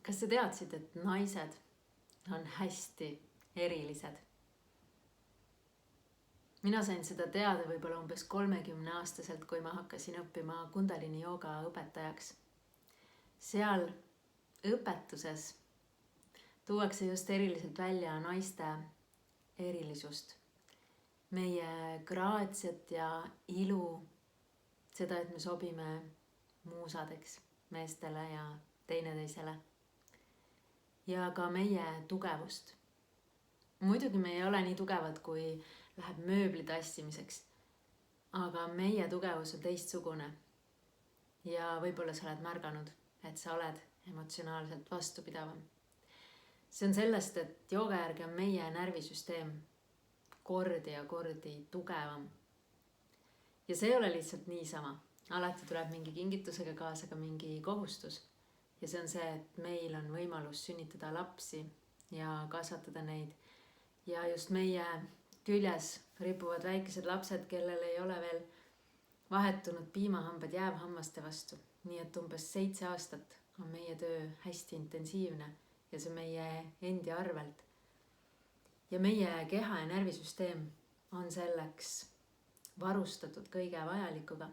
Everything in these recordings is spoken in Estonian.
Kas sa teadsid, et naised on hästi erilised? Mina sain seda teada võib-olla umbes 30-aastaselt, kui ma hakkasin õppima Kundalini jooga õpetajaks. Seal õpetuses tuuakse just eriliselt välja naiste erilisust. Meie graatsiat ja ilu, seda, et me sobime muusadeks meestele ja teineteisele. Ja ka meie tugevust. Muidugi me ei ole nii tugevad, kui läheb mööbli tassimiseks, aga meie tugevus on teistsugune. Ja võib-olla sa oled märganud, et sa oled emotsionaalselt vastupidavam. See on sellest, et jooga järgi on meie närvisüsteem kordi ja kordi tugevam. Ja see ei ole lihtsalt niisama. Alati tuleb mingi kingitusega kaasa ka mingi kohustus. Ja see on see, et meil on võimalus sünnitada lapsi ja kasvatada neid. Ja just meie küljes ripuvad väikesed lapsed, kellel ei ole veel vahetunud piimahambad jäävhammaste vastu. Nii et umbes 7 aastat on meie töö hästi intensiivne ja see meie endi arvelt. Ja meie keha ja närvisüsteem on selleks varustatud kõige vajalikuga.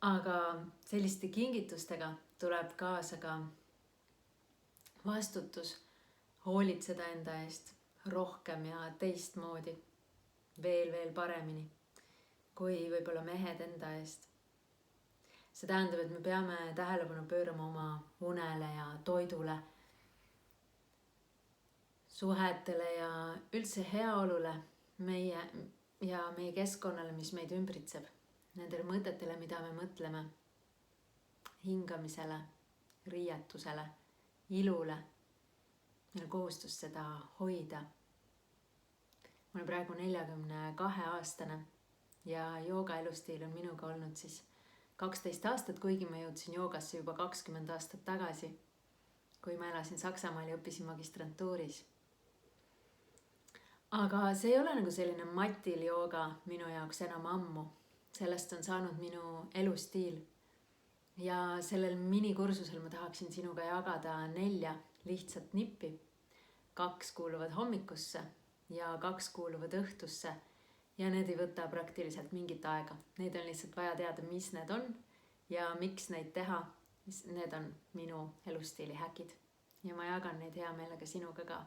Aga selliste kingitustega tuleb kaasa ka vastutus hoolitseda enda eest rohkem ja teistmoodi, veel paremini, kui võib-olla mehed enda eest. See tähendab, et me peame tähelepanu pöörama oma unele ja toidule, suhetele ja üldse heaolule meie keskkonnale, mis meid ümbritseb. Nendele mõtetele, mida me mõtleme, hingamisele, riietusele, ilule. Meil on kohustus seda hoida. Ma olen praegu 42-aastane ja jooga elustiil on minuga olnud 12 aastat, kuigi ma jõudsin joogasse juba 20 aastat tagasi, kui ma elasin Saksamaal ja õppisin magistrantuuris. Aga see ei ole nagu selline matil jooga minu jaoks enam ammu. Sellest on saanud minu elustiil ja sellel minikursusel ma tahaksin sinuga jagada 4 lihtsat nippi. 2 kuuluvad hommikusse ja 2 kuuluvad õhtusse ja need ei võta praktiliselt mingit aega. Neid on lihtsalt vaja teada, mis need on ja miks neid teha. Need on minu elustiili häkid ja ma jagan neid hea meelega sinuga ka.